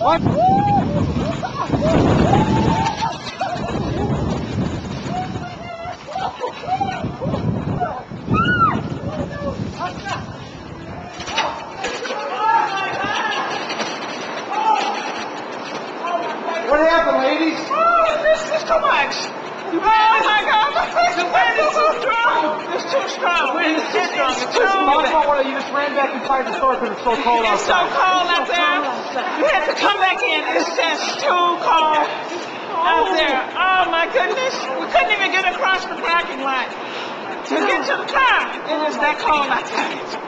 What? What happened, ladies? Oh, this is too much. Oh my God, the wind is too strong. It's too strong. The wind is too strong. It's too You just ran back inside the store because it's so cold outside. It's so cold out there. You have to come back in. It's just too cold out there. Oh my goodness. We couldn't even get across the parking lot to get to the car. It was that cold outside.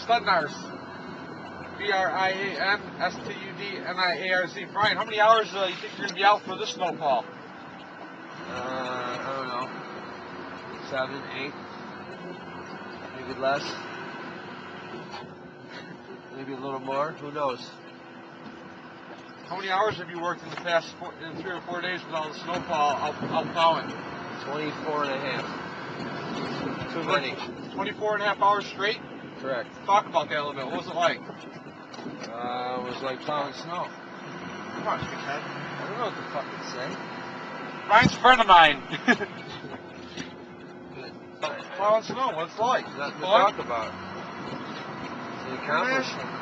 Studniarz. B-R-I-A-N-S-T-U-D-N-I-A-R-Z. Brian, how many hours do you think you're going to be out for this snowfall? I don't know. 7, 8. Maybe less. Maybe a little more. Who knows? How many hours have you worked in the past 3 or 4 days with all the snowfall out plowing? 24 and a half. Too many. 24 and a half hours straight? Correct. Talk about that a little bit. What was it like? It was like plowing snow. Come on, big head. I don't know what to fucking say. Ryan's a friend of mine. Good. Plowing snow, what's it like? Nothing to talk about. It's an accomplishment. I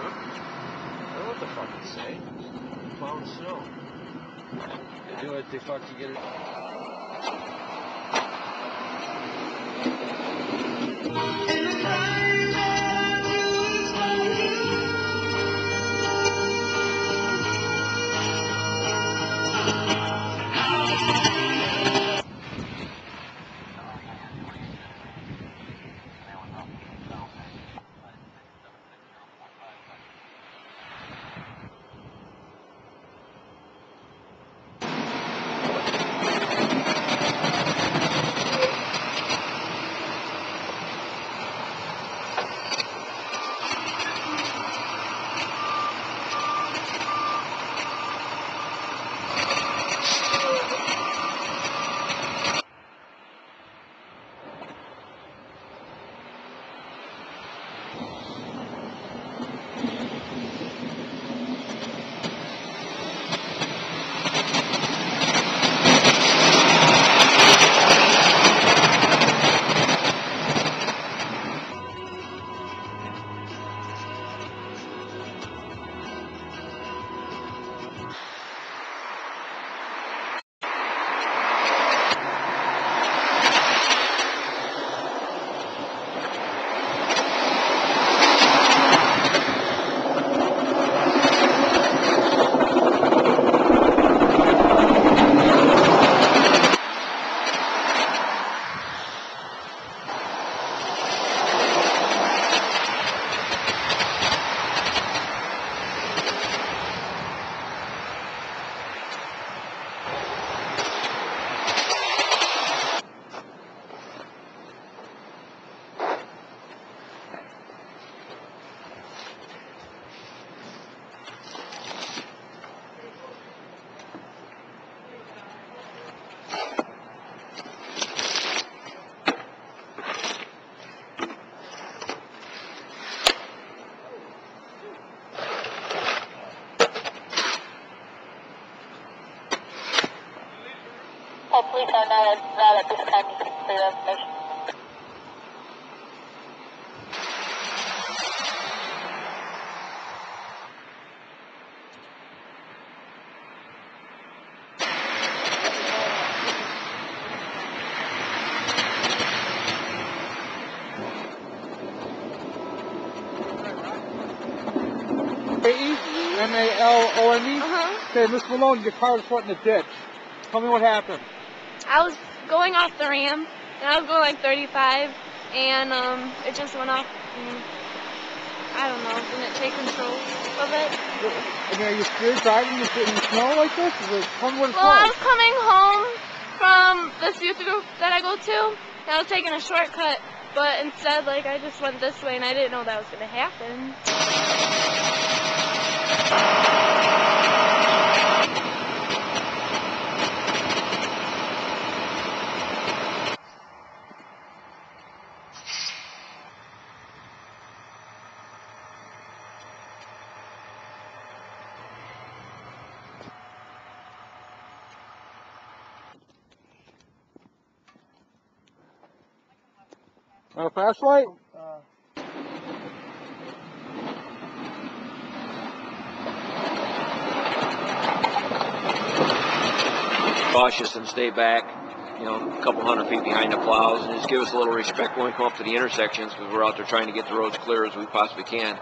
don't know what to fucking say. Plowing snow. They do it, they fucking get it. Hopefully not at this time you can clear that information. Malone. Okay, Miss Malone, your car was put in a ditch. Tell me what happened. I was going off the ramp, and I was going like 35, and it just went off. And I don't know, didn't take control of it. I mean, are you scared driving in the snow like this? Tell me what it's Well, I like. was coming home from this youth group that I go to, and I was taking a shortcut, but instead, like, I just went this way, and I didn't know that was going to happen. Want a flashlight? Cautious and stay back, you know, a couple hundred feet behind the plows, and just give us a little respect when we come up to the intersections, because we're out there trying to get the roads clear as we possibly can.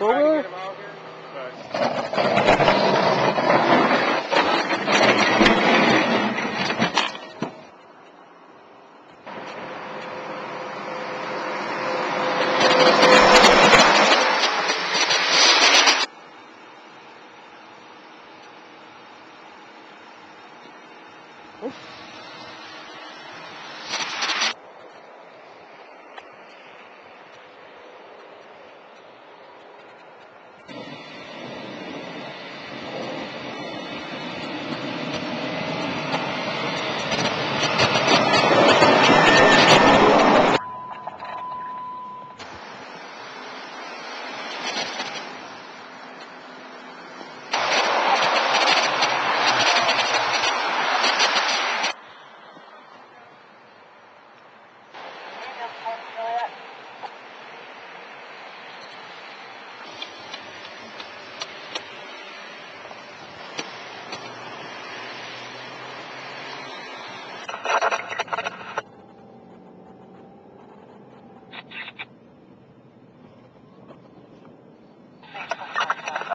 Over?